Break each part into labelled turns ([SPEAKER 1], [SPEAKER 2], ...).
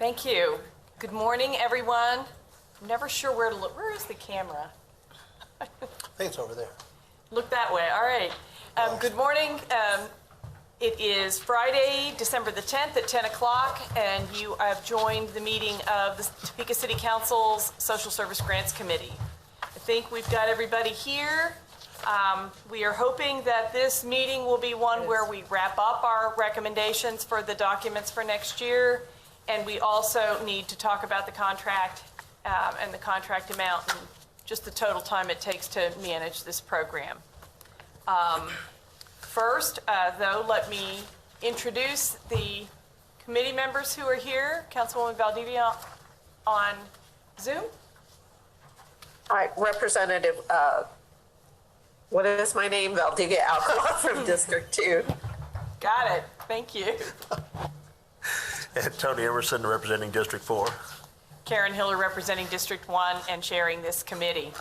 [SPEAKER 1] Thank you. Good morning, everyone. I'm never sure where to look. Where is the camera?
[SPEAKER 2] I think it's over there.
[SPEAKER 1] Look that way. All right. Good morning. It is Friday, December the 10th at 10 o'clock, and you have joined the meeting of the Topeka City Council's Social Service Grants Committee. I think we've got everybody here. We are hoping that this meeting will be one where we wrap up our recommendations for the documents for next year, and we also need to talk about the contract and the contract amount and just the total time it takes to manage this program. First, though, let me introduce the committee members who are here. Councilwoman Valdivia on Zoom.
[SPEAKER 3] All right, Representative, what is my name? Valdivia Alcala from District 2.
[SPEAKER 1] Got it. Thank you.
[SPEAKER 2] And Tony Emerson representing District 4.
[SPEAKER 1] Karen Hiller representing District 1 and chairing this committee.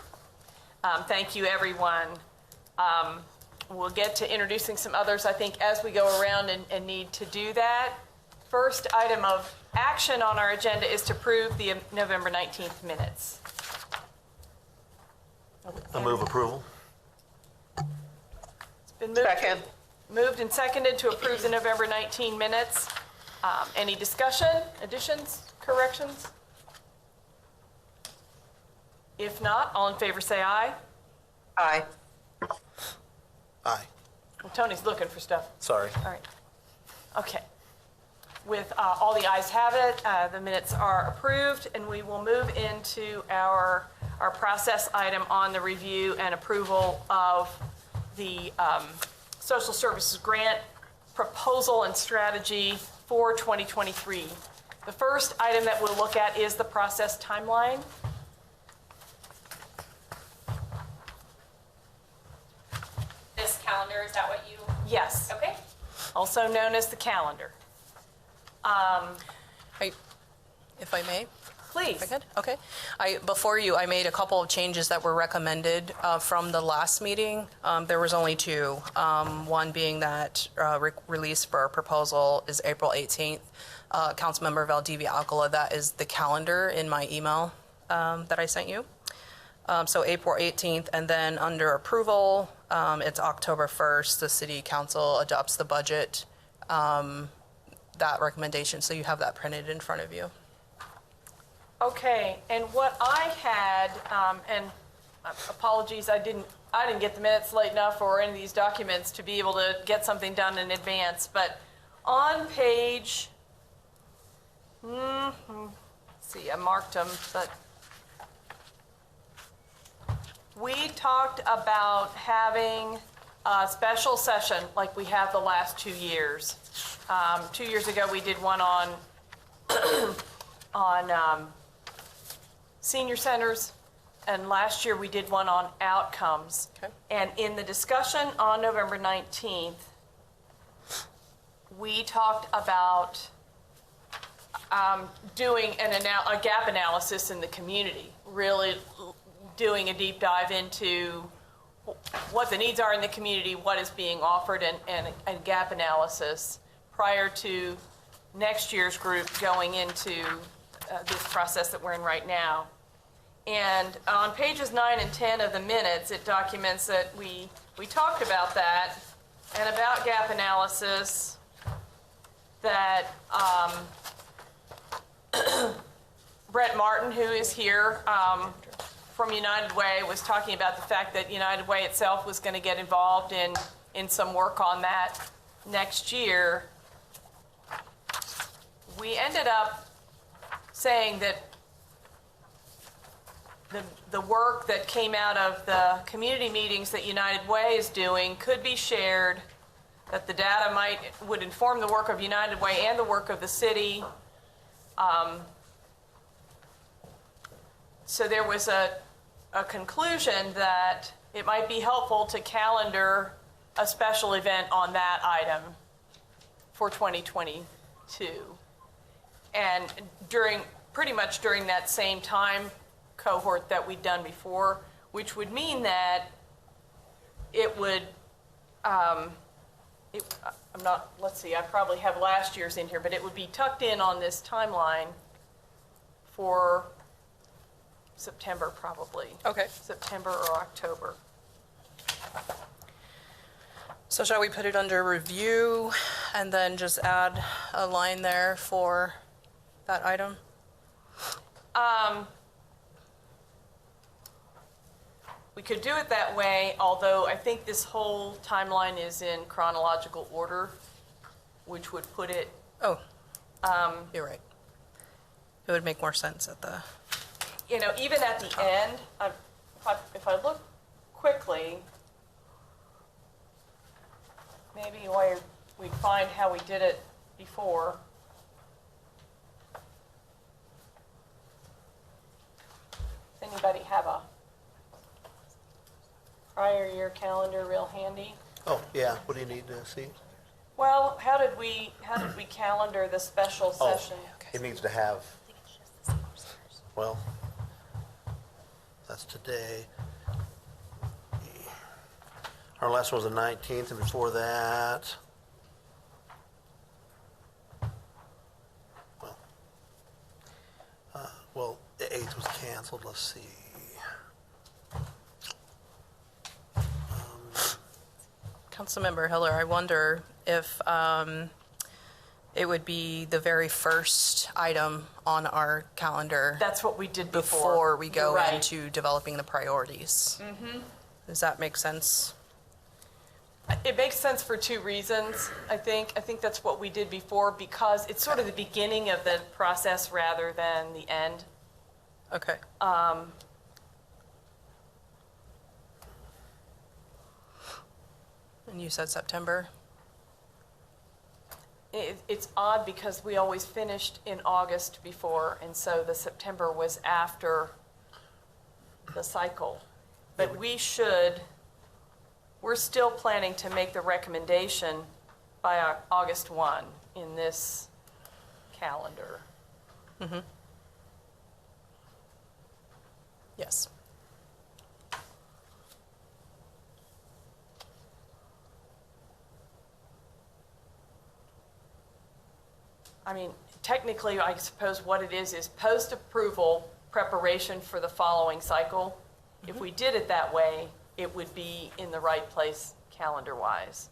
[SPEAKER 1] Thank you, everyone. We'll get to introducing some others, I think, as we go around and need to do that. First item of action on our agenda is to approve the November 19th minutes.
[SPEAKER 2] I move approval.
[SPEAKER 1] It's been moved and seconded to approve the November 19 minutes. Any discussion, additions, corrections? If not, all in favor say aye.
[SPEAKER 3] Aye.
[SPEAKER 2] Aye.
[SPEAKER 1] Well, Tony's looking for stuff.
[SPEAKER 2] Sorry.
[SPEAKER 1] All right. Okay. With all the ayes have it, the minutes are approved, and we will move into our process item on the review and approval of the social services grant proposal and strategy for 2023. The first item that we'll look at is the process timeline.
[SPEAKER 4] This calendar, is that what you?
[SPEAKER 1] Yes.
[SPEAKER 4] Okay.
[SPEAKER 1] Also known as the calendar.
[SPEAKER 5] If I may?
[SPEAKER 1] Please.
[SPEAKER 5] If I could? Okay. Before you, I made a couple of changes that were recommended from the last meeting. There was only two. One being that release for a proposal is April 18th. Councilmember Valdivia Alcala, that is the calendar in my email that I sent you. So April 18th, and then under approval, it's October 1st. The City Council adopts the budget, that recommendation. So you have that printed in front of you.
[SPEAKER 1] Okay, and what I had, and apologies, I didn't get the minutes late enough or any of these documents to be able to get something done in advance, but on page, let's see, I marked them, but we talked about having a special session like we have the last 2 years. 2 years ago, we did one on senior centers, and last year we did one on outcomes.
[SPEAKER 5] Okay.
[SPEAKER 1] And in the discussion on November 19th, we talked about doing a gap analysis in the community, really doing a deep dive into what the needs are in the community, what is being offered, and a gap analysis prior to next year's group going into this process that we're in right now. And on pages 9 and 10 of the minutes, it documents that we talked about that and about gap analysis, that Brett Martin, who is here from United Way, was talking about the fact that United Way itself was going to get involved in some work on that next year. We ended up saying that the work that came out of the community meetings that United Way is doing could be shared, that the data would inform the work of United Way and the work of the city. So there was a conclusion that it might be helpful to calendar a special event on that item for 2022. And pretty much during that same time cohort that we'd done before, which would mean that it would, let's see, I probably have last year's in here, but it would be tucked in on this timeline for September, probably.
[SPEAKER 5] Okay.
[SPEAKER 1] September or October.
[SPEAKER 5] So shall we put it under review and then just add a line there for that item?
[SPEAKER 1] We could do it that way, although I think this whole timeline is in chronological order, which would put it,
[SPEAKER 5] Oh, you're right. It would make more sense at the,
[SPEAKER 1] you know, even at the end, if I look quickly, maybe we'd find how we did it before. Does anybody have a prior year calendar real handy?
[SPEAKER 2] Oh, yeah, what do you need to see?
[SPEAKER 1] Well, how did we calendar the special
[SPEAKER 2] Oh,
[SPEAKER 1] session?
[SPEAKER 2] it needs to have, well, that's today. Our last one was the 19th, and before that, well, the 8th was canceled, let's see.
[SPEAKER 5] Councilmember Hiller, I wonder if it would be the very first item on our calendar
[SPEAKER 1] That's what we did
[SPEAKER 5] before we go
[SPEAKER 1] You're right.
[SPEAKER 5] into developing the priorities. Mm-hmm. Does that make sense?
[SPEAKER 1] It makes sense for two reasons, I think. I think that's what we did before because it's sort of the beginning of the process rather than the end.
[SPEAKER 5] Okay. And you said September?
[SPEAKER 1] It's odd because we always finished in August before, and so the September was after the cycle. But we're still planning to make the recommendation by August 1 in this calendar.
[SPEAKER 5] Mm-hmm. Yes.
[SPEAKER 1] I mean, technically, I suppose what it is post-approval preparation for the following cycle. If we did it that way, it would be in the right place calendar-wise.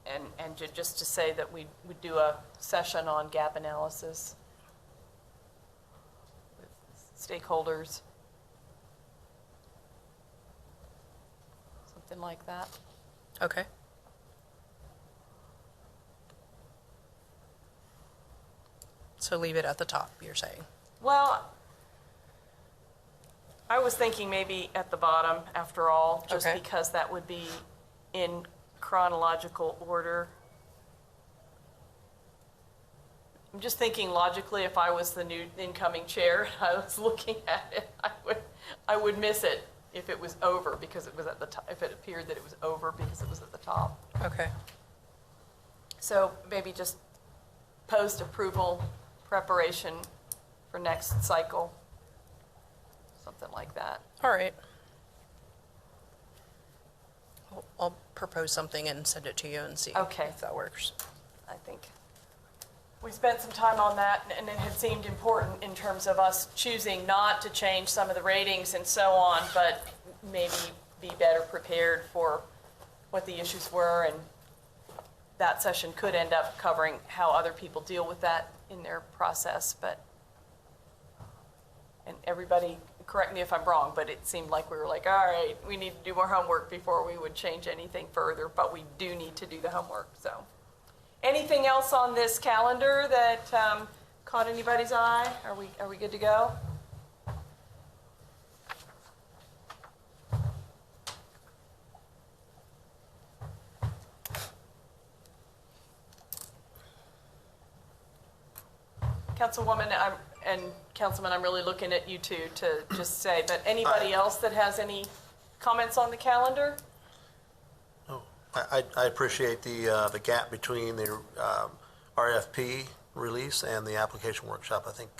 [SPEAKER 1] And just to say that we would do a session on gap analysis with stakeholders. Something like that.
[SPEAKER 5] Okay. So leave it at the top, you're saying?
[SPEAKER 1] Well, I was thinking maybe at the bottom, after all, just
[SPEAKER 5] Okay.
[SPEAKER 1] because that would be in chronological order. I'm just thinking logically, if I was the new incoming chair, and I was looking at it, I would miss it if it was over because it was at the top, if it appeared that it was over because it was at the top.
[SPEAKER 5] Okay.
[SPEAKER 1] So maybe just post-approval preparation for next cycle, something like that.
[SPEAKER 5] All right. I'll propose something and send it to you and see
[SPEAKER 1] Okay.
[SPEAKER 5] if that works.
[SPEAKER 1] I think we spent some time on that, and it had seemed important in terms of us choosing not to change some of the ratings and so on, but maybe be better prepared for what the issues were, and that session could end up covering how other people deal with that in their process, and everybody, correct me if I'm wrong, but it seemed like we were like, all right, we need to do more homework before we would change anything further, but we do need to do the homework, so. Anything else on this calendar that caught anybody's eye? Are we good to go? Councilwoman and Councilman, I'm really looking at you two to just say, but anybody else that has any comments on the calendar?
[SPEAKER 2] Oh, I appreciate the gap between the RFP release and the application workshop. I think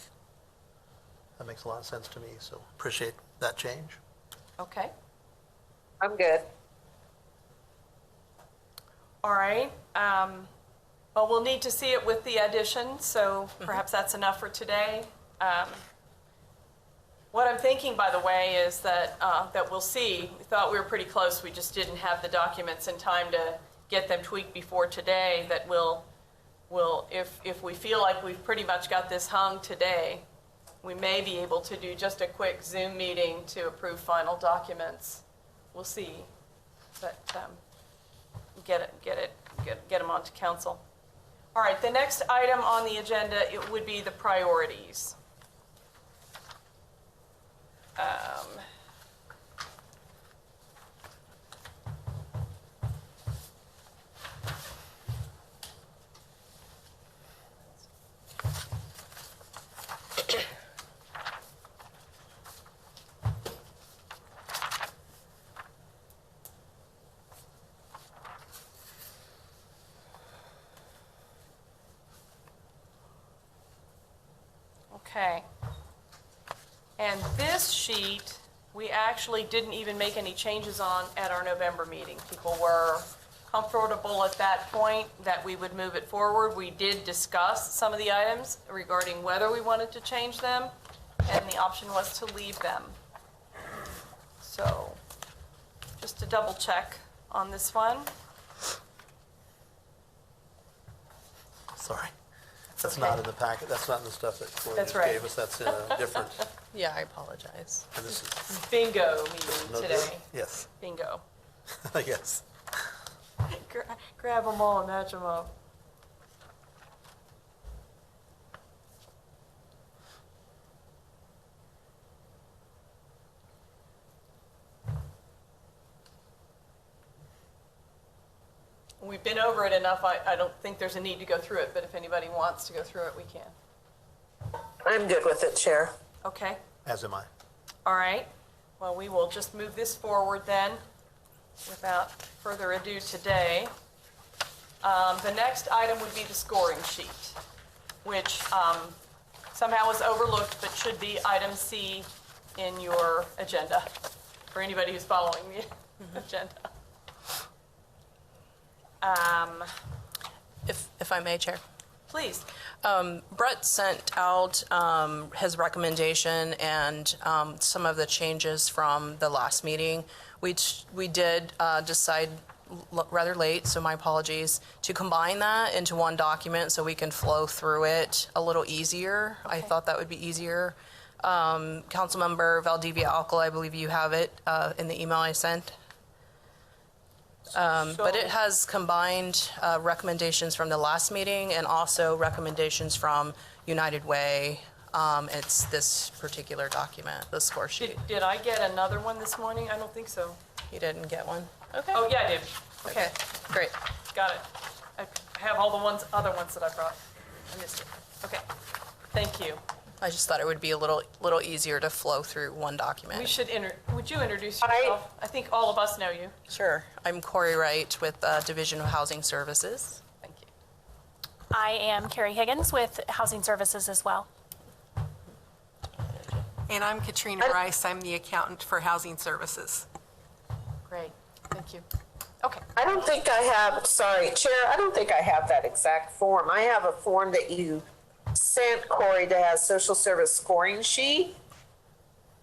[SPEAKER 2] that makes a lot of sense to me, so appreciate that change.
[SPEAKER 1] Okay,
[SPEAKER 3] I'm good.
[SPEAKER 1] all right. Well, we'll need to see it with the addition, so perhaps that's enough for today. What I'm thinking, by the way, is that, that we'll see. We thought we were pretty close, we just didn't have the documents in time to get them tweaked before today, that we'll, if we feel like we've pretty much got this hung today, we may be able to do just a quick Zoom meeting to approve final documents. We'll see, but get them onto council. All right, the next item on the agenda, it would be the priorities. Okay. And this sheet, we actually didn't even make any changes on at our November meeting. People were comfortable at that point that we would move it forward. We did discuss some of the items regarding whether we wanted to change them, and the option was to leave them. So, just to double check on this one.
[SPEAKER 2] Sorry. That's not in the packet, that's not in the stuff that Corey
[SPEAKER 1] That's
[SPEAKER 2] just
[SPEAKER 1] right.
[SPEAKER 2] gave us, that's in a different,
[SPEAKER 5] Yeah, I apologize.
[SPEAKER 2] and this is,
[SPEAKER 1] Bingo meeting
[SPEAKER 2] no,
[SPEAKER 1] today.
[SPEAKER 2] yes,
[SPEAKER 1] Bingo.
[SPEAKER 2] yes.
[SPEAKER 1] Grab them all and match them up. We've been over it enough, I don't think there's a need to go through it, but if anybody wants to go through it, we can.
[SPEAKER 3] I'm good with it, Chair.
[SPEAKER 1] Okay,
[SPEAKER 2] As am I.
[SPEAKER 1] all right. Well, we will just move this forward then, without further ado today. The next item would be the scoring sheet, which somehow was overlooked, but should be item C in your agenda, for anybody who's following the agenda.
[SPEAKER 5] If I may, Chair.
[SPEAKER 1] Please.
[SPEAKER 5] Brett sent out his recommendation and some of the changes from the last meeting. We did decide rather late, so my apologies, to combine that into one document so we can flow through it a little easier. I thought that would be easier. Councilmember Valdivia Alcal, I believe you have it in the email I sent. But it has combined recommendations from the last meeting and also recommendations from United Way. It's this particular document, the score sheet.
[SPEAKER 1] Did I get another one this morning? I don't think so.
[SPEAKER 5] You didn't get one? Okay.
[SPEAKER 1] Oh, yeah, I did. Okay,
[SPEAKER 5] Great.
[SPEAKER 1] got it. I have all the other ones that I brought. I missed it. Okay, thank you.
[SPEAKER 5] I just thought it would be a little easier to flow through one document.
[SPEAKER 1] We should, would you introduce
[SPEAKER 3] Hi.
[SPEAKER 1] yourself? I think all of us know you.
[SPEAKER 5] Sure. I'm Corey Wright with Division of Housing Services.
[SPEAKER 1] Thank you.
[SPEAKER 4] I am Carrie Higgins with Housing Services as well.
[SPEAKER 6] And I'm Katrina Rice. I'm the accountant for Housing Services.
[SPEAKER 1] Great, thank you. Okay,
[SPEAKER 3] I don't think I have, sorry, Chair, I don't think I have that exact form. I have a form that you sent Corey to have social service scoring sheet,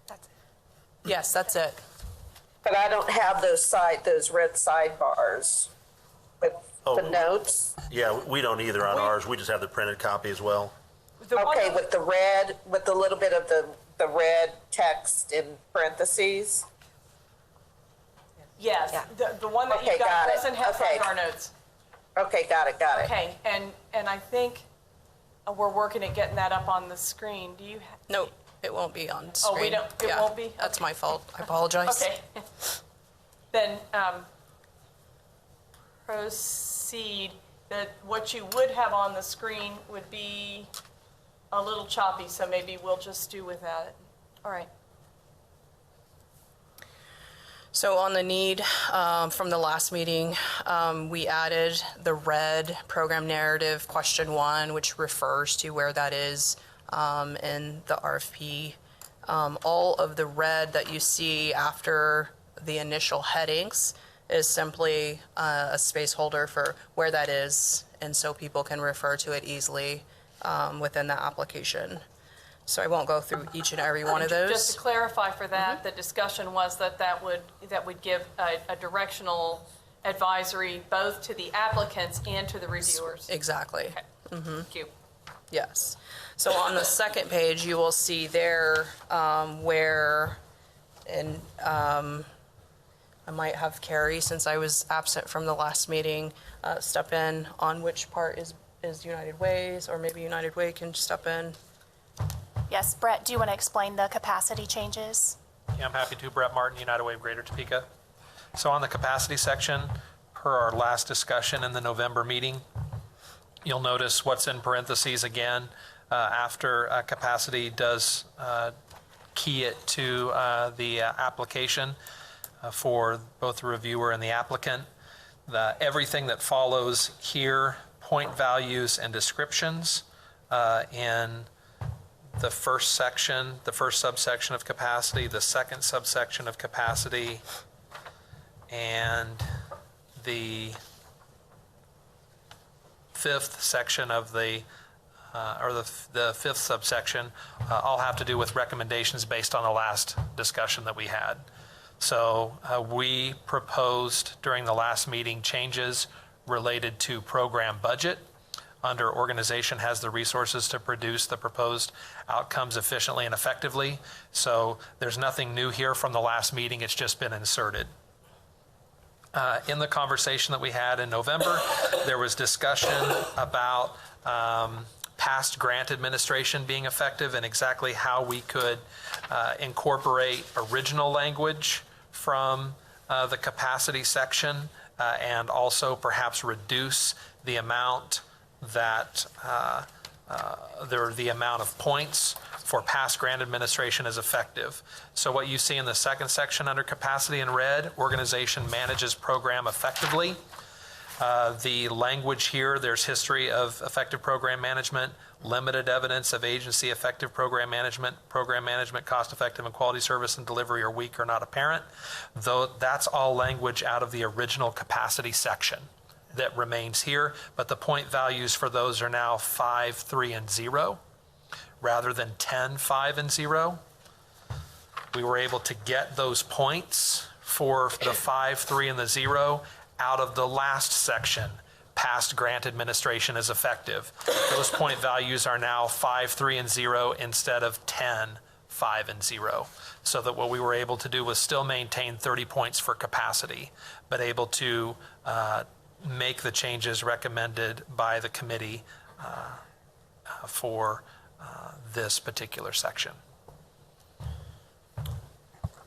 [SPEAKER 4] That's it.
[SPEAKER 5] Yes, that's it.
[SPEAKER 3] but I don't have those red sidebars with
[SPEAKER 2] Oh.
[SPEAKER 3] the notes.
[SPEAKER 2] Yeah, we don't either on ours, we just have the printed copy as well.
[SPEAKER 1] the one,
[SPEAKER 3] Okay, with the red, with a little bit of the red text in parentheses.
[SPEAKER 1] yes, the one that you
[SPEAKER 3] Okay,
[SPEAKER 1] got
[SPEAKER 3] got it.
[SPEAKER 1] doesn't have
[SPEAKER 3] Okay.
[SPEAKER 1] sidebar notes.
[SPEAKER 3] Okay, got it.
[SPEAKER 1] Okay, and I think we're working at getting that up on the screen. Do you,
[SPEAKER 5] No, it won't be on
[SPEAKER 1] Oh, we
[SPEAKER 5] screen.
[SPEAKER 1] don't- it
[SPEAKER 5] Yeah,
[SPEAKER 1] won't be?
[SPEAKER 5] That's my fault. I apologize.
[SPEAKER 1] okay. Then proceed. That what you would have on the screen would be a little choppy, so maybe we'll just do without it. All right.
[SPEAKER 5] So on the need from the last meeting, we added the red program narrative question 1, which refers to where that is in the RFP. All of the red that you see after the initial headings is simply a space holder for where that is and so people can refer to it easily within the application. So I won't go through each and every one of those.
[SPEAKER 1] Just to clarify for that, the discussion was that would give a directional advisory both to the applicants and to the reviewers.
[SPEAKER 5] Exactly.
[SPEAKER 1] Okay. Thank you.
[SPEAKER 5] Yes. So on the second page, you will see there where, and I might have Carrie, since I was absent from the last meeting, step in on which part is United Way's, or maybe United Way can step in.
[SPEAKER 4] Yes, Brett, do you want to explain the capacity changes?
[SPEAKER 7] Yeah, I'm happy to. Brett Martin, United Way of Greater Topeka. So on the capacity section, per our last discussion in the November meeting, you'll notice what's in parentheses again after capacity does key it to the application for both the reviewer and the applicant. Everything that follows here, point values and descriptions in the first section, the first subsection of capacity, the second subsection of capacity, and the fifth section of the fifth subsection all have to do with recommendations based on the last discussion that we had. So we proposed during the last meeting changes related to program budget. Under organization has the resources to produce the proposed outcomes efficiently and effectively. So there's nothing new here from the last meeting, it's just been inserted. In the conversation that we had in November, there was discussion about past grant administration being effective and exactly how we could incorporate original language from the capacity section and also perhaps reduce the amount that the amount of points for past grant administration is effective. So what you see in the second section under capacity in red, organization manages program effectively. The language here, there's history of effective program management, limited evidence of agency effective program management cost effective and quality service and delivery are weak or not apparent. Though that's all language out of the original capacity section that remains here, but the point values for those are now 5, 3, and 0, rather than 10, 5, and 0. We were able to get those points for the 5, 3, and the 0 out of the last section. Past grant administration is effective. Those point values are now 5, 3, and 0 instead of 10, 5, and 0. So that what we were able to do was still maintain 30 points for capacity, but able to make the changes recommended by the committee for this particular section.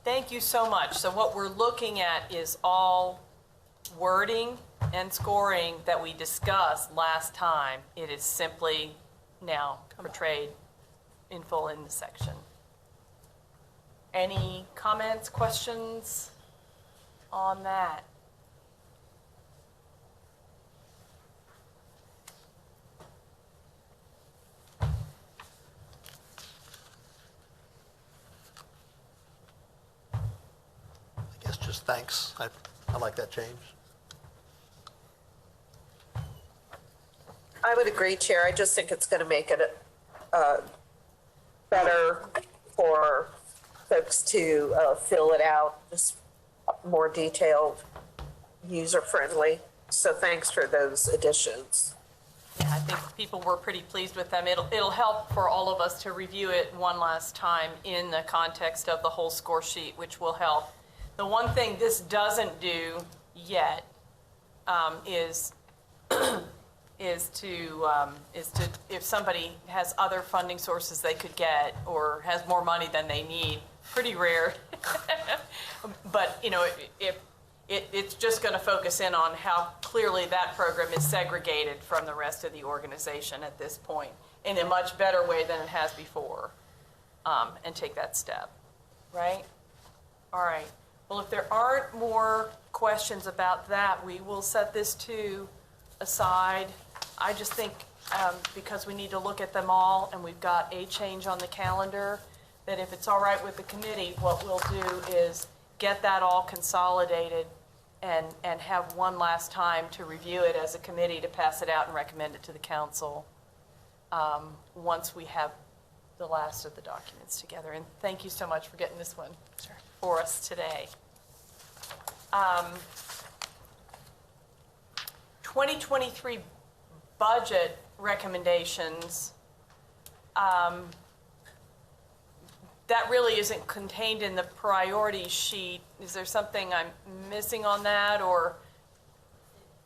[SPEAKER 1] Thank you so much. So what we're looking at is all wording and scoring that we discussed last time. It is simply now portrayed in full in the section. Any comments, questions on that?
[SPEAKER 2] I guess just thanks. I like that change.
[SPEAKER 3] I would agree, Chair. I just think it's going to make it better for folks to fill it out, just more detailed, user-friendly. So thanks for those additions.
[SPEAKER 1] Yeah, I think people were pretty pleased with them. It'll help for all of us to review it one last time in the context of the whole score sheet, which will help. The one thing this doesn't do yet is to if somebody has other funding sources they could get or has more money than they need, pretty rare. But it's just going to focus in on how clearly that program is segregated from the rest of the organization at this point in a much better way than it has before, and take that step, right? All right. Well, if there aren't more questions about that, we will set this too aside. I just think because we need to look at them all and we've got a change on the calendar, that if it's all right with the committee, what we'll do is get that all consolidated and have one last time to review it as a committee to pass it out and recommend it to the council once we have the last of the documents together. And thank you so much for getting this one for us today. 2023 budget recommendations, that really isn't contained in the priority sheet. Is there something I'm missing on that, or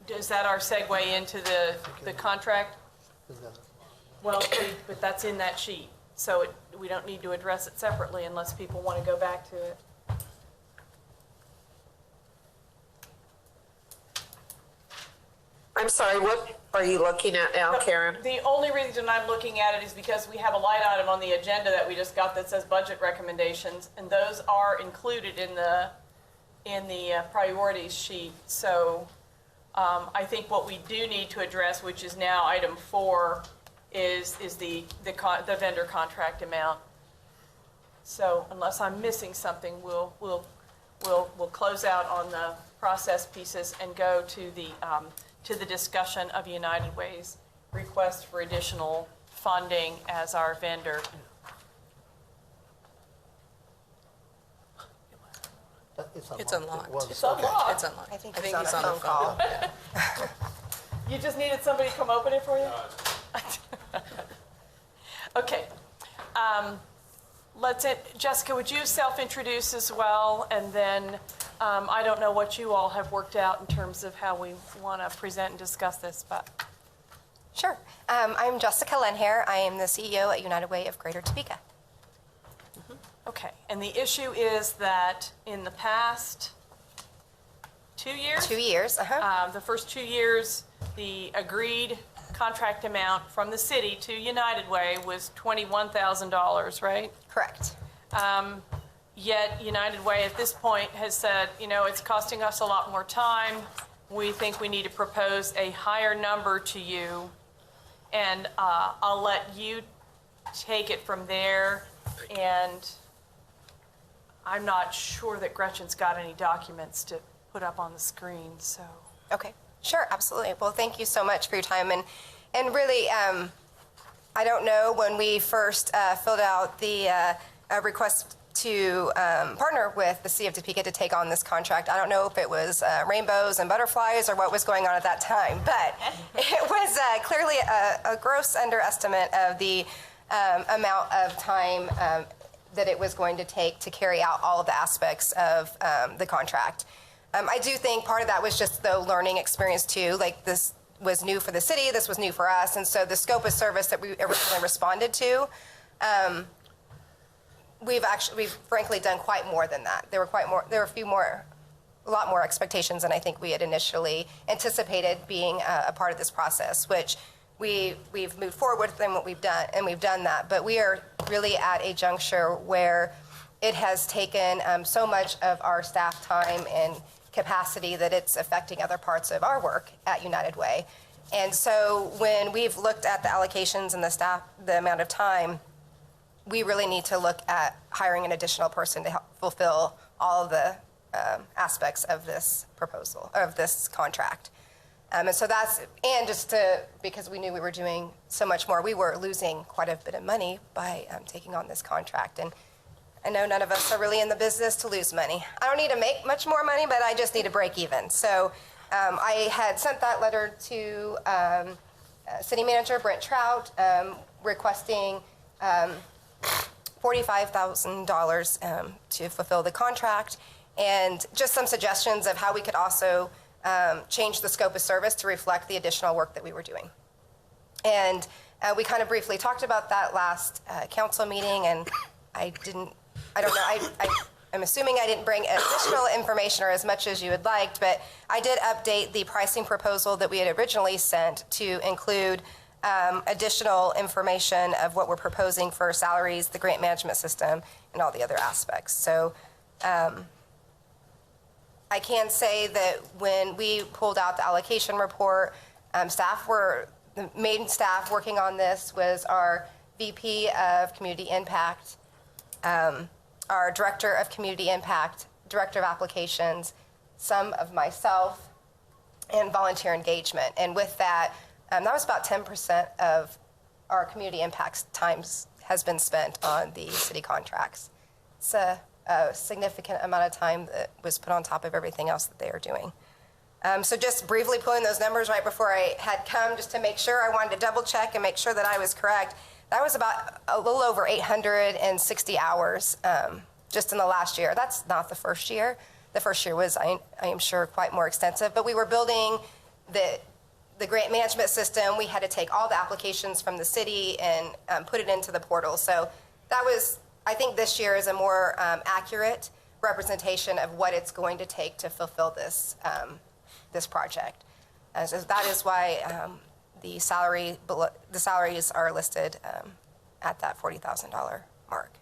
[SPEAKER 1] is that our segue into the contract? Well, but that's in that sheet, so we don't need to address it separately unless people want to go back to it.
[SPEAKER 3] I'm sorry, what are you looking at now, Karen?
[SPEAKER 1] The only reason I'm looking at it is because we have a line item on the agenda that we just got that says budget recommendations, and those are included in the priorities sheet. So I think what we do need to address, which is now item 4, is the vendor contract amount. So unless I'm missing something, we'll close out on the process pieces and go to the discussion of United Way's request for additional funding as our vendor.
[SPEAKER 5] It's unlocked.
[SPEAKER 1] It's unlocked.
[SPEAKER 5] It's unlocked.
[SPEAKER 4] I think
[SPEAKER 5] I
[SPEAKER 4] he's
[SPEAKER 5] think
[SPEAKER 4] on
[SPEAKER 5] he's
[SPEAKER 4] a
[SPEAKER 5] on the
[SPEAKER 4] phone call.
[SPEAKER 5] phone.
[SPEAKER 1] You just needed somebody to come open it for you? Okay. Jessica, would you self-introduce as well? And then I don't know what you all have worked out in terms of how we want to present and discuss this, but.
[SPEAKER 8] Sure. I'm Jessica Lenhair. I am the CEO at United Way of Greater Topeka.
[SPEAKER 1] Okay, and the issue is that in the past 2 years?
[SPEAKER 8] 2 years,
[SPEAKER 1] The first 2 years, the agreed contract amount from the city to United Way was $21,000, right?
[SPEAKER 8] Correct.
[SPEAKER 1] Yet United Way at this point has said, it's costing us a lot more time. We think we need to propose a higher number to you. And I'll let you take it from there. And I'm not sure that Gretchen's got any documents to put up on the screen, so.
[SPEAKER 8] Okay. Sure, absolutely. Well, thank you so much for your time. And really, I don't know, when we first filled out the request to partner with the City of Topeka to take on this contract, I don't know if it was rainbows and butterflies or what was going on at that time, but it was clearly a gross underestimate of the amount of time that it was going to take to carry out all of the aspects of the contract. I do think part of that was just the learning experience too. Like, this was new for the city, this was new for us, and so the scope of service that we originally responded to, we've frankly done quite more than that. There were a lot more expectations than I think we had initially anticipated being a part of this process, which we've moved forward with, and we've done that. But we are really at a juncture where it has taken so much of our staff time and capacity that it's affecting other parts of our work at United Way. And so when we've looked at the allocations and the amount of time, we really need to look at hiring an additional person to help fulfill all of the aspects of this proposal, of this contract. And so because we knew we were doing so much more, we were losing quite a bit of money by taking on this contract. And I know none of us are really in the business to lose money. I don't need to make much more money, but I just need to break even. So I had sent that letter to City Manager Brent Trout requesting $45,000 to fulfill the contract, and just some suggestions of how we could also change the scope of service to reflect the additional work that we were doing. And we kind of briefly talked about that last council meeting, and I'm assuming I didn't bring additional information or as much as you would like, but I did update the pricing proposal that we had originally sent to include additional information of what we're proposing for salaries, the grant management system, and all the other aspects. So I can say that when we pulled out the allocation report, the main staff working on this was our VP of Community Impact, our Director of Community Impact, Director of Applications, some of myself, and volunteer engagement. And with that, that was about 10% of our community impacts times has been spent on the city contracts. It's a significant amount of time that was put on top of everything else that they are doing. So just briefly pulling those numbers right before I had come, just to make sure, I wanted to double check and make sure that I was correct. That was about a little over 860 hours just in the last year. That's not the first year. The first year was, I am sure, quite more extensive. But we were building the grant management system. We had to take all the applications from the city and put it into the portal. So that was, I think this year is a more accurate representation of what it's going to take to fulfill this this project. So that is why the salaries are listed at that $40,000 mark.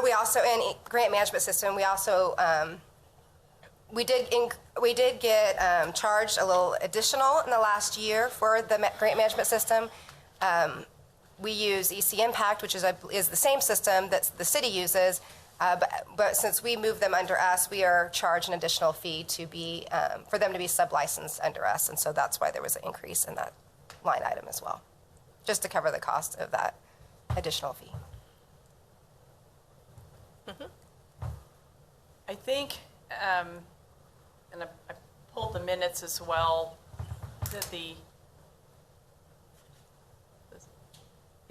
[SPEAKER 8] We also, in grant management system, we also, we did get charged a little additional in the last year for the grant management system. We use EC Impact, which is the same system that the city uses, but since we moved them under us, we are charged an additional fee to be, for them to be sub-licensed under us, and so that's why there was an increase in that line item as well, just to cover the cost of that additional fee.
[SPEAKER 1] I think, and I pulled the minutes as well, that the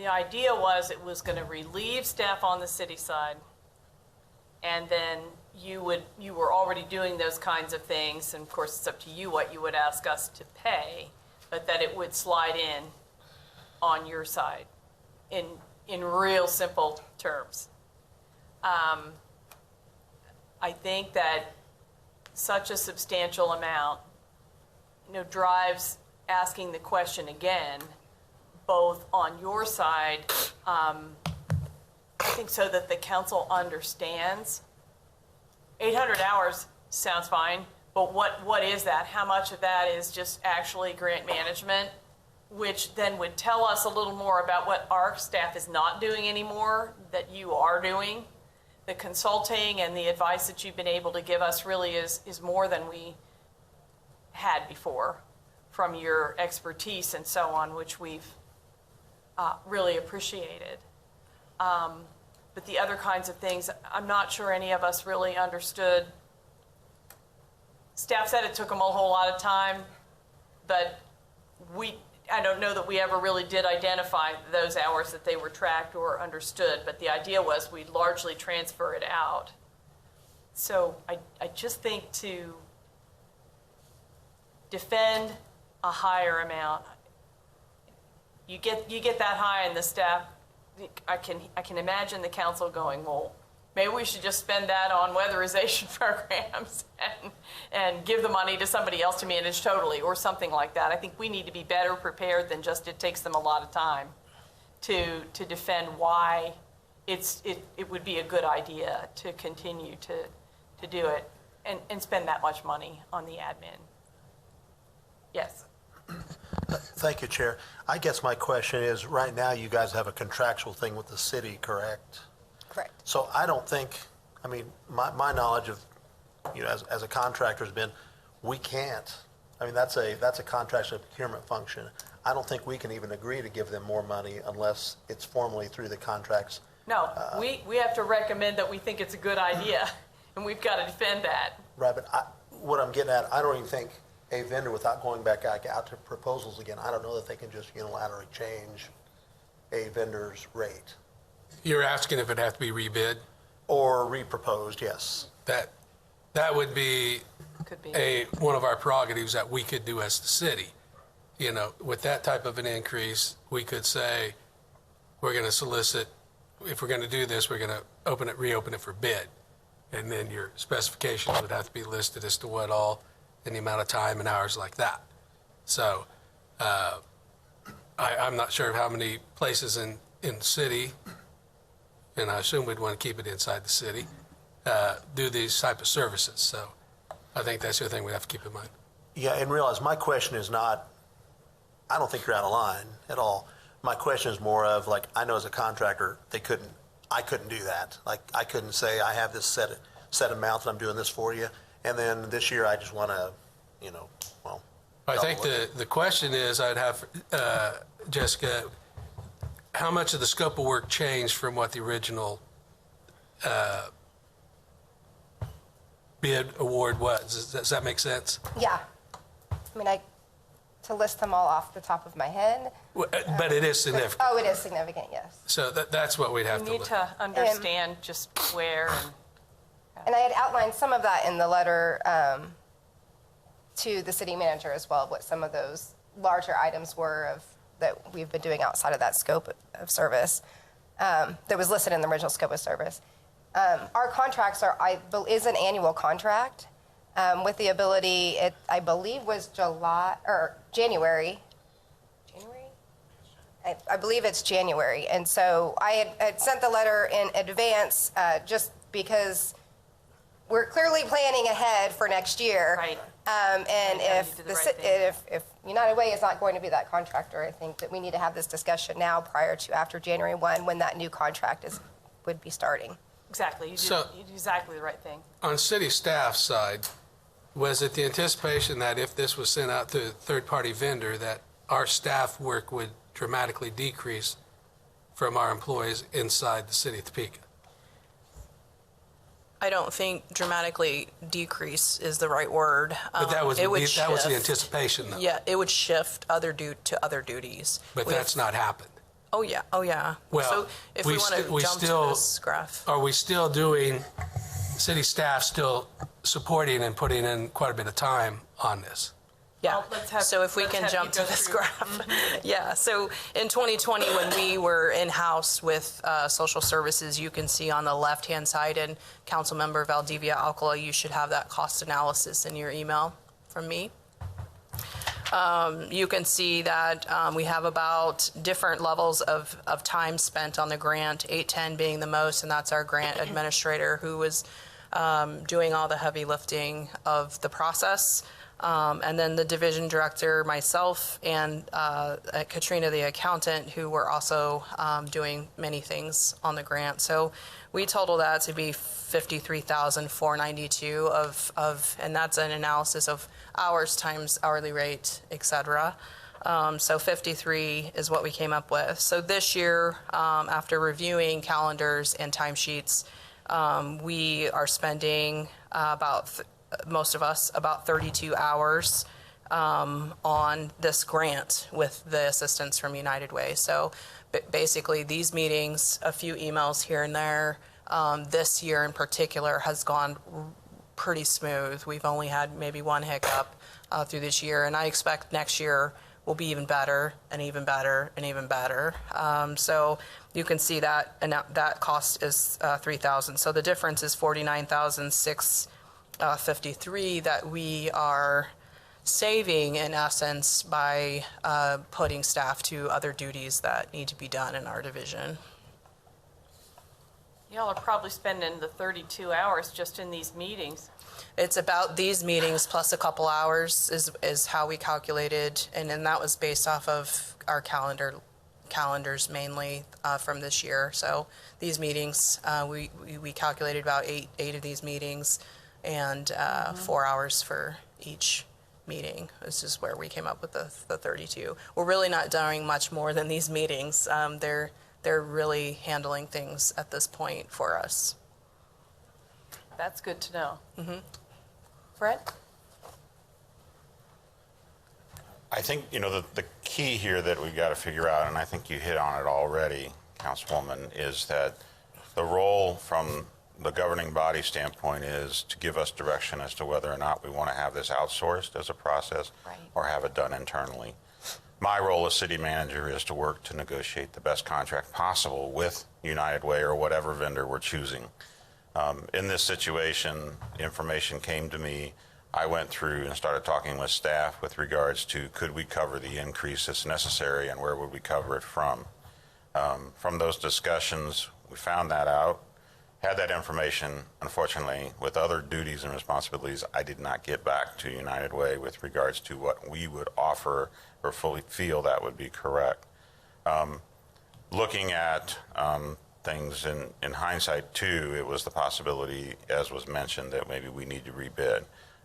[SPEAKER 1] idea was it was going to relieve staff on the city side, and then you were already doing those kinds of things, and of course it's up to you what you would ask us to pay, but that it would slide in on your side in real simple terms. I think that such a substantial amount, drives asking the question again, both on your side, I think so that the council understands. 800 hours sounds fine, but what is that? How much of that is just actually grant management, which then would tell us a little more about what our staff is not doing anymore, that you are doing. The consulting and the advice that you've been able to give us really is more than we had before from your expertise and so on, which we've really appreciated. But the other kinds of things, I'm not sure any of us really understood. Staff said it took them a whole lot of time, but I don't know that we ever really did identify those hours that they were tracked or understood, but the idea was we'd largely transfer it out. So I just think to defend a higher amount, you get that high in the staff, I can imagine the council going, well, maybe we should just spend that on weatherization programs and give the money to somebody else to manage totally, or something like that. I think we need to be better prepared than just it takes them a lot of time to defend why it would be a good idea to continue to do it and spend that much money on the admin. Yes.
[SPEAKER 2] Thank you, Chair. I guess my question is, right now you guys have a contractual thing with the city, correct?
[SPEAKER 8] Correct.
[SPEAKER 2] So I don't think, my knowledge of, as a contractor has been, we can't. That's a contractual procurement function. I don't think we can even agree to give them more money unless it's formally through the contracts.
[SPEAKER 1] No, we have to recommend that we think it's a good idea, and we've got to defend that.
[SPEAKER 2] Right, but what I'm getting at, I don't even think a vendor, without going back out to proposals again, I don't know that they can just unilaterally change a vendor's rate.
[SPEAKER 9] You're asking if it has to be rebid?
[SPEAKER 2] Or reproposed, yes.
[SPEAKER 9] That would be
[SPEAKER 1] Could be.
[SPEAKER 9] one of our prerogatives that we could do as the city. With that type of an increase, we could say, we're going to solicit, if we're going to do this, we're going to reopen it for bid. And then your specifications would have to be listed as to what all, and the amount of time and hours like that. So I'm not sure of how many places in the city, and I assume we'd want to keep it inside the city, do these type of services. So I think that's the other thing we have to keep in mind.
[SPEAKER 2] Yeah, and realize my question is not, I don't think you're out of line at all. My question is more of, I know as a contractor, I couldn't do that. I couldn't say I have this set set amount that I'm doing this for you. And then this year, I just want to,
[SPEAKER 9] I think
[SPEAKER 2] double it.
[SPEAKER 9] the question is, I'd have, Jessica, how much of the scope of work changed from what the original bid award was? Does that make sense?
[SPEAKER 8] Yeah. I mean, to list them all off the top of my head.
[SPEAKER 9] But it is significant.
[SPEAKER 8] Oh, it is significant, yes.
[SPEAKER 9] So that's what we'd have
[SPEAKER 1] We
[SPEAKER 9] to
[SPEAKER 1] need
[SPEAKER 9] look.
[SPEAKER 1] to understand just where and.
[SPEAKER 8] And I had outlined some of that in the letter to the city manager as well, what some of those larger items were that we've been doing outside of that scope of service that was listed in the original scope of service. Our contracts is an annual contract with the ability, I believe was January. I believe it's January. And so I had sent the letter in advance just because we're clearly planning ahead for next year.
[SPEAKER 1] Right.
[SPEAKER 8] And
[SPEAKER 1] Yeah,
[SPEAKER 8] if
[SPEAKER 1] you did the right thing.
[SPEAKER 8] if United Way is not going to be that contractor, I think that we need to have this discussion now prior to after January 1 when that new contract would be starting.
[SPEAKER 1] Exactly. You did exactly the right thing.
[SPEAKER 9] On city staff side, was it the anticipation that if this was sent out to a third-party vendor, that our staff work would dramatically decrease from our employees inside the city of Topeka?
[SPEAKER 5] I don't think dramatically decrease is the right word.
[SPEAKER 9] But that was
[SPEAKER 5] It would
[SPEAKER 9] the
[SPEAKER 5] shift.
[SPEAKER 9] anticipation, though.
[SPEAKER 5] Yeah, it would shift to other duties.
[SPEAKER 9] But that's not happened.
[SPEAKER 5] Oh, yeah, oh, yeah.
[SPEAKER 9] Well,
[SPEAKER 5] So if we want to jump to this graph.
[SPEAKER 9] Are we still doing, city staff still supporting and putting in quite a bit of time on this?
[SPEAKER 5] Yeah,
[SPEAKER 1] Well,
[SPEAKER 5] so if we
[SPEAKER 1] let's
[SPEAKER 5] can
[SPEAKER 1] have
[SPEAKER 5] jump
[SPEAKER 1] you
[SPEAKER 5] to
[SPEAKER 1] go
[SPEAKER 5] this
[SPEAKER 1] through.
[SPEAKER 5] graph. Yeah, so in 2020, when we were in-house with social services, you can see on the left-hand side, and Councilmember Valdivia Alcala, you should have that cost analysis in your email from me. You can see that we have about different levels of time spent on the grant, 810 being the most, and that's our grant administrator who was doing all the heavy lifting of the process. And then the division director, myself, and Katrina, the accountant, who were also doing many things on the grant. So we total that to be $53,492 and that's an analysis of hours times hourly rate, et cetera. So 53 is what we came up with. So this year, after reviewing calendars and timesheets, we are spending most of us, about 32 hours on this grant with the assistance from United Way. So basically these meetings, a few emails here and there, this year in particular has gone pretty smooth. We've only had maybe one hiccup through this year, and I expect next year will be even better and even better and even better. So you can see that, and that cost is $3,000. So the difference is $49,653 that we are saving in essence by putting staff to other duties that need to be done in our division.
[SPEAKER 1] Y'all are probably spending the 32 hours just in these meetings.
[SPEAKER 5] It's about these meetings plus a couple hours is how we calculated, and then that was based off of our calendars mainly from this year. So these meetings, we calculated about eight of these meetings, and 4 hours for each meeting. This is where we came up with the 32. We're really not doing much more than these meetings. They're really handling things at this point for us.
[SPEAKER 1] That's good to know. Fred?
[SPEAKER 10] I think, the key here that we got to figure out, and I think you hit on it already, Councilwoman, is that the role from the governing body standpoint is to give us direction as to whether or not we want to have this outsourced as a process or have it done internally. My role as city manager is to work to negotiate the best contract possible with United Way or whatever vendor we're choosing. In this situation, information came to me. I went through and started talking with staff with regards to could we cover the increase that's necessary and where would we cover it from. From those discussions, we found that out. Had that information, unfortunately, with other duties and responsibilities, I did not get back to United Way with regards to what we would offer or fully feel that would be correct. Looking at things in hindsight too, it was the possibility, as was mentioned, that maybe we need to rebid.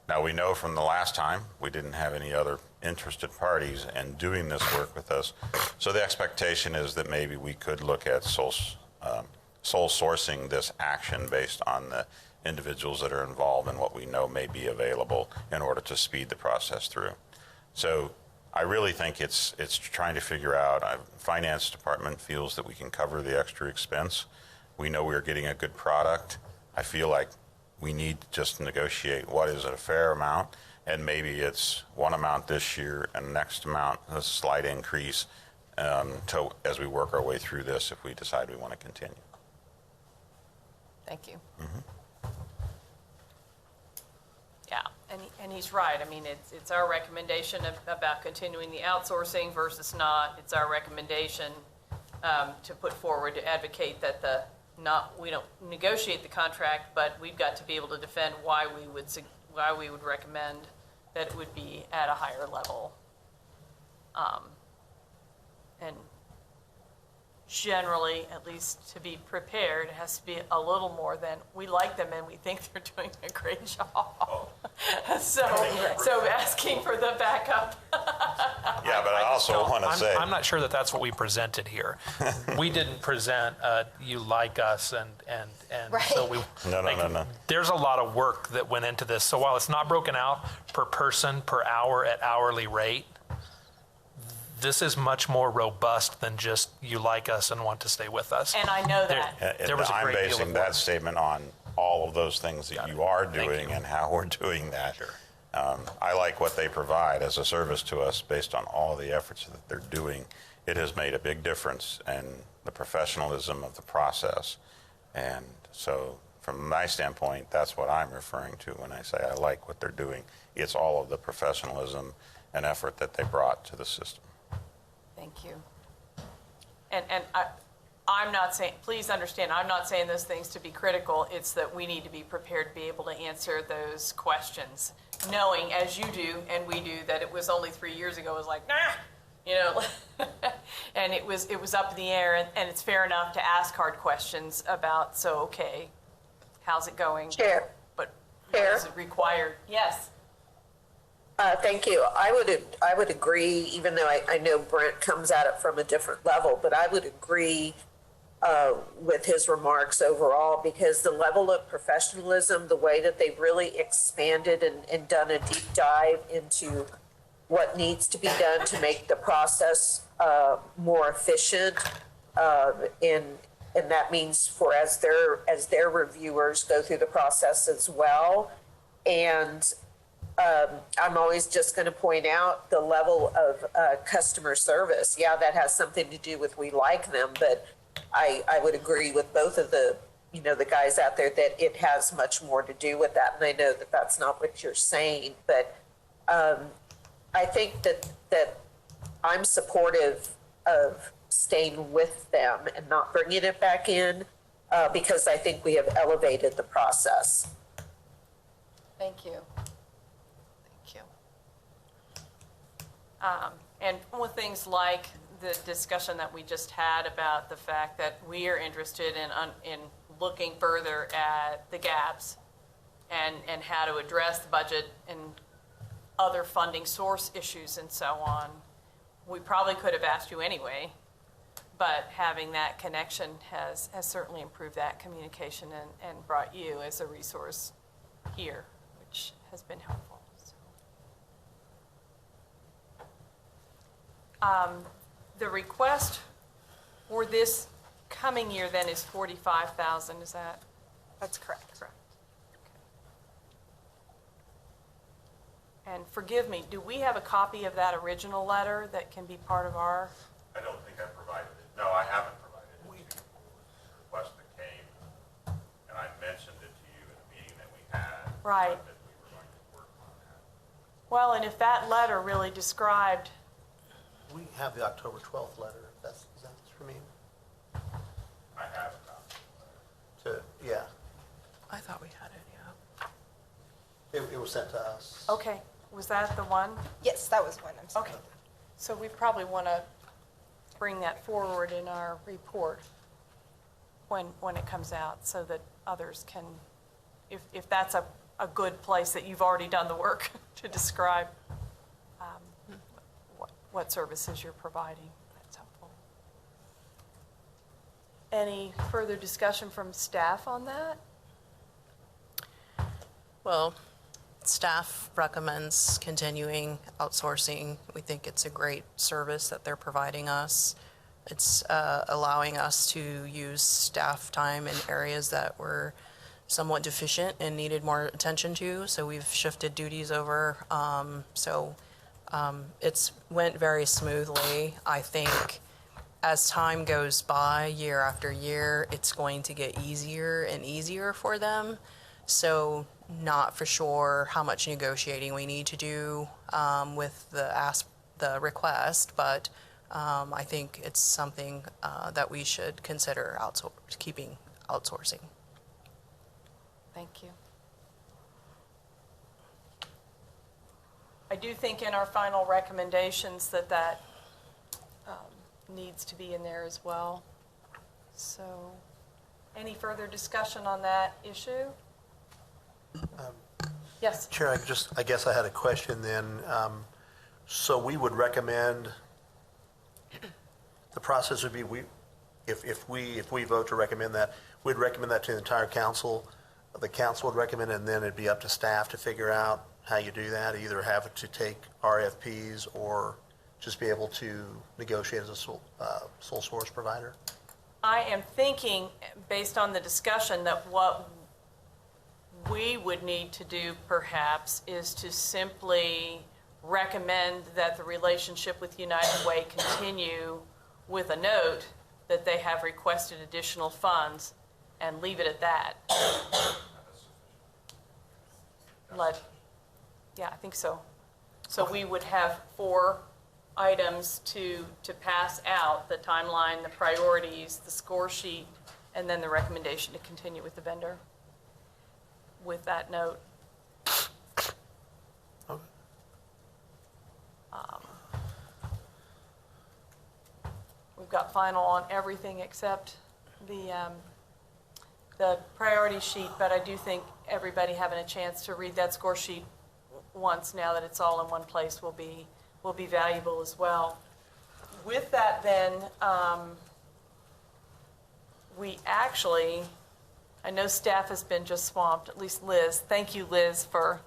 [SPEAKER 10] Now, we know from the last time, we didn't have any other interested parties in doing this work with us. So the expectation is that maybe we could look at sole sourcing this action based on the individuals that are involved and what we know may be available in order to speed the process through. So I really think it's trying to figure out, finance department feels that we can cover the extra expense. We know we're getting a good product. I feel like we need to just negotiate what is a fair amount, and maybe it's one amount this year and the next amount, a slight increase as we work our way through this if we decide we want to continue.
[SPEAKER 5] Thank you.
[SPEAKER 1] Yeah, and he's right. I mean, it's our recommendation about continuing the outsourcing versus not. It's our recommendation to put forward, to advocate that we don't negotiate the contract, but we've got to be able to defend why we would recommend that it would be at a higher level. And generally, at least to be prepared, it has to be a little more than, we like them and we think they're doing a great job. So asking for the backup.
[SPEAKER 10] Yeah, but I also want to say,
[SPEAKER 7] I'm not sure that that's what we presented here. We didn't present, you like us, and so we.
[SPEAKER 10] No.
[SPEAKER 7] There's a lot of work that went into this. So while it's not broken out per person, per hour at hourly rate, this is much more robust than just you like us and want to stay with us.
[SPEAKER 1] And I know that.
[SPEAKER 7] There was a
[SPEAKER 10] I'm
[SPEAKER 7] great deal of
[SPEAKER 10] basing
[SPEAKER 7] work.
[SPEAKER 10] that statement on all of those things that you are doing and how we're doing that. I like what they provide as a service to us based on all the efforts that they're doing. It has made a big difference in the professionalism of the process. And so from my standpoint, that's what I'm referring to when I say I like what they're doing. It's all of the professionalism and effort that they brought to the system.
[SPEAKER 1] Thank you. And I'm not saying, please understand, I'm not saying those things to be critical. It's that we need to be prepared to be able to answer those questions, knowing, as you do and we do, that it was only 3 years ago. It was like, and it was up in the air, and it's fair enough to ask hard questions about, so, okay, how's it going?
[SPEAKER 3] Chair.
[SPEAKER 1] But
[SPEAKER 3] Chair.
[SPEAKER 1] what is it required? Yes.
[SPEAKER 3] Thank you. I would agree, even though I know Brent comes at it from a different level, but I would agree with his remarks overall, because the level of professionalism, the way that they've really expanded and done a deep dive into what needs to be done to make the process more efficient, and that means for as their reviewers go through the process as well. And I'm always just going to point out the level of customer service. Yeah, that has something to do with we like them, but I would agree with both of the guys out there that it has much more to do with that. And I know that that's not what you're saying, but I think that I'm supportive of staying with them and not bringing it back in because I think we have elevated the process.
[SPEAKER 5] Thank you.
[SPEAKER 1] And with things like the discussion that we just had about the fact that we are interested in looking further at the gaps and how to address the budget and other funding source issues and so on. We probably could have asked you anyway, but having that connection has certainly improved that communication and brought you as a resource here, which has been helpful. The request for this coming year then is $45,000, is that?
[SPEAKER 8] That's correct.
[SPEAKER 1] Correct. Okay. And forgive me, do we have a copy of that original letter that can be part of our?
[SPEAKER 10] I don't think I provided it. No, I haven't provided it. It was a request that came, and I mentioned it to you in a meeting that we had.
[SPEAKER 1] Right.
[SPEAKER 10] That we were going to work on that.
[SPEAKER 1] Well, and if that letter really described.
[SPEAKER 2] We have the October 12th letter, is that what you mean?
[SPEAKER 10] I have a copy.
[SPEAKER 2] Yeah,
[SPEAKER 5] I thought we had it, yeah.
[SPEAKER 2] it was sent to us.
[SPEAKER 1] Okay, was that the one?
[SPEAKER 8] Yes, that was one. I'm sorry.
[SPEAKER 1] Okay, so we probably want to bring that forward in our report. when it comes out, so that others can, if that's a good place that you've already done the work to describe what services you're providing. That's helpful. Any further discussion from staff on that?
[SPEAKER 5] Well, staff recommends continuing outsourcing. We think it's a great service that they're providing us. It's allowing us to use staff time in areas that were somewhat deficient and needed more attention to, so we've shifted duties over. It's went very smoothly. I think as time goes by, year after year, it's going to get easier and easier for them. So not for sure how much negotiating we need to do with the request, but I think it's something that we should consider keeping outsourcing.
[SPEAKER 1] Thank you. I do think in our final recommendations that needs to be in there as well. So, any further discussion on that issue? Yes.
[SPEAKER 2] Chair, I guess I had a question then. So we would recommend, the process would be, if we vote to recommend that, we'd recommend that to the entire council. The council would recommend it, and then it'd be up to staff to figure out how you do that, either have to take RFPs or just be able to negotiate as a sole source provider.
[SPEAKER 1] I am thinking, based on the discussion, that what we would need to do perhaps is to simply recommend that the relationship with United Way continue with a note that they have requested additional funds and leave it at that. Yeah, I think so. So we would have 4 items to pass out: the timeline, the priorities, the score sheet, and then the recommendation to continue with the vendor with that note.
[SPEAKER 2] Okay.
[SPEAKER 1] We've got final on everything except the priority sheet, but I do think everybody having a chance to read that score sheet once, now that it's all in one place, will be valuable as well. With that then, we actually, I know staff has been just swamped, at least Liz. Thank you, Liz, for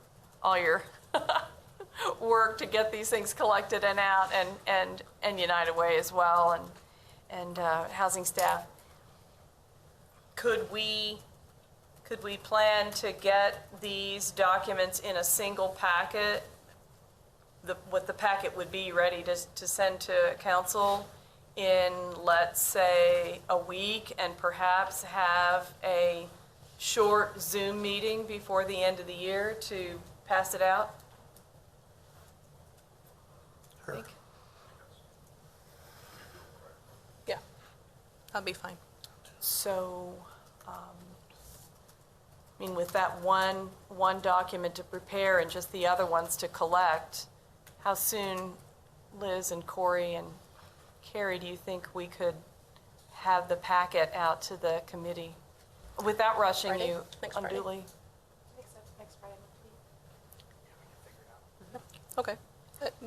[SPEAKER 1] all your work to get these things collected and out, and United Way as well, and housing staff. Could we plan to get these documents in a single packet? What the packet would be ready to send to council in, let's say, a week, and perhaps have a short Zoom meeting before the end of the year to pass it out?
[SPEAKER 2] Sure.
[SPEAKER 5] Yeah, that'd be fine.
[SPEAKER 1] So, I mean, with that one document to prepare and just the other ones to collect, how soon, Liz and Corey and Carrie, do you think we could have the packet out to the committee without rushing
[SPEAKER 5] Friday?
[SPEAKER 1] you
[SPEAKER 5] Next Friday.
[SPEAKER 1] unduly?
[SPEAKER 5] Okay.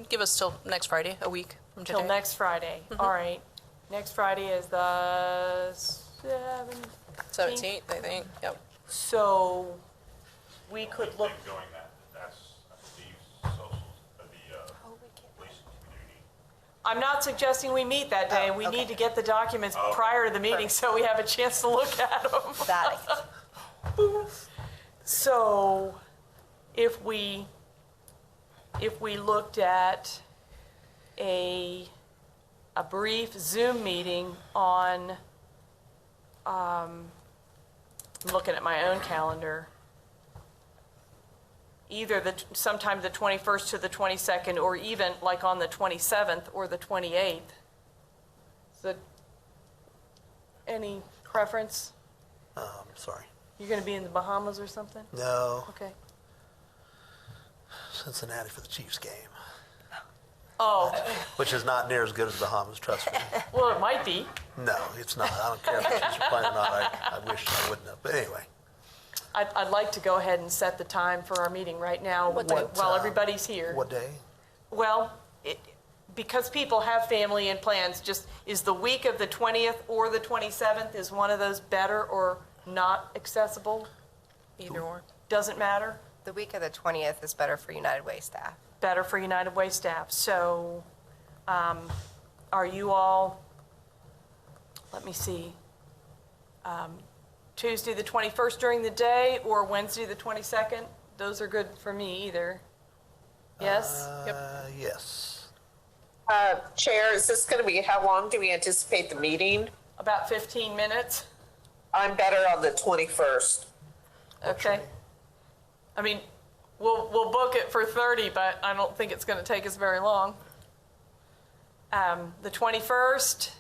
[SPEAKER 5] Give us till next Friday, a week from today.
[SPEAKER 1] Till next Friday. All right. Next Friday is the
[SPEAKER 5] 17th, I think. Yep.
[SPEAKER 1] So we could look.
[SPEAKER 10] Enjoying that. That's Steve's socials, the police community.
[SPEAKER 1] I'm not suggesting we meet that day. We need to get the documents prior to the meeting so we have a chance to look at them.
[SPEAKER 8] That.
[SPEAKER 1] So if we looked at a brief Zoom meeting on, I'm looking at my own calendar, either sometime the 21st to the 22nd, or even like on the 27th or the 28th. So, any preference?
[SPEAKER 2] Sorry.
[SPEAKER 1] You're going to be in the Bahamas or something?
[SPEAKER 2] No,
[SPEAKER 1] Okay.
[SPEAKER 2] Cincinnati for the Chiefs game,
[SPEAKER 1] Oh,
[SPEAKER 2] which is not near as good as Bahamas, trust me.
[SPEAKER 1] well, it might be.
[SPEAKER 2] No, it's not. I don't care if it's teacher plan or not. I wish I wouldn't have, but anyway.
[SPEAKER 1] I'd like to go ahead and set the time for our meeting right now while everybody's here.
[SPEAKER 2] What day?
[SPEAKER 1] Well, because people have family and plans, just is the week of the 20th or the 27th, is one of those better or not accessible?
[SPEAKER 5] Either or.
[SPEAKER 1] Doesn't matter?
[SPEAKER 8] The week of the 20th is better for United Way staff.
[SPEAKER 1] Better for United Way staff. So are you all, let me see, Tuesday the 21st during the day or Wednesday the 22nd? Those are good for me either. Yes?
[SPEAKER 2] Yes.
[SPEAKER 3] Chair, is this going to be, how long do we anticipate the meeting?
[SPEAKER 1] About 15 minutes?
[SPEAKER 3] I'm better on the 21st.
[SPEAKER 1] Okay. I mean, we'll book it for 30, but I don't think it's going to take us very long. The 21st,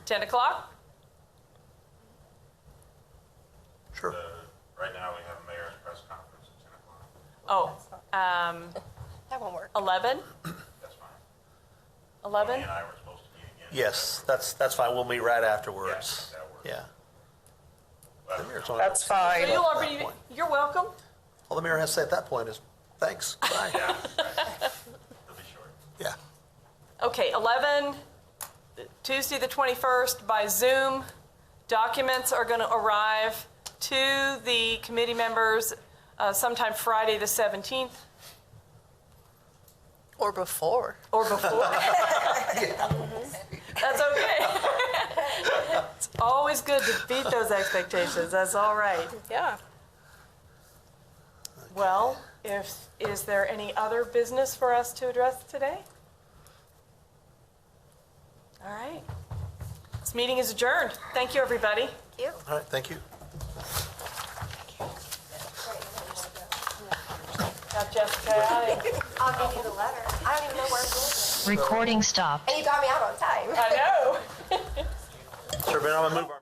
[SPEAKER 1] 10 o'clock?
[SPEAKER 2] Sure.
[SPEAKER 10] Right now, we have a mayor's press conference at 10 o'clock.
[SPEAKER 1] Oh,
[SPEAKER 8] That won't work.
[SPEAKER 1] 11?
[SPEAKER 10] That's fine.
[SPEAKER 1] 11?
[SPEAKER 10] Tony and I were supposed to meet again.
[SPEAKER 2] Yes, that's fine. We'll meet right afterwards.
[SPEAKER 10] Yeah, that works.
[SPEAKER 2] Yeah. The mayor's only-
[SPEAKER 3] That's fine.
[SPEAKER 1] So you'll already, you're welcome.
[SPEAKER 2] All the mayor has to say at that point is, thanks, bye.
[SPEAKER 10] Yeah, right. It'll be short.
[SPEAKER 2] Yeah.
[SPEAKER 1] Okay, 11, Tuesday the 21st by Zoom. Documents are going to arrive to the committee members sometime Friday the 17th
[SPEAKER 5] Or before.
[SPEAKER 1] or before. That's okay. It's always good to beat those expectations. That's all right.
[SPEAKER 5] Yeah.
[SPEAKER 1] Well, is there any other business for us to address today? All right. This meeting is adjourned. Thank you, everybody.
[SPEAKER 8] Thank you.
[SPEAKER 2] All right, thank you.
[SPEAKER 1] Now, Jessica,
[SPEAKER 8] I'll give you the letter. I don't even know where I'm going.
[SPEAKER 11] Recording stopped.
[SPEAKER 8] And you got me out on time.
[SPEAKER 1] I know.
[SPEAKER 2] Sir, Ben, I'm gonna move our.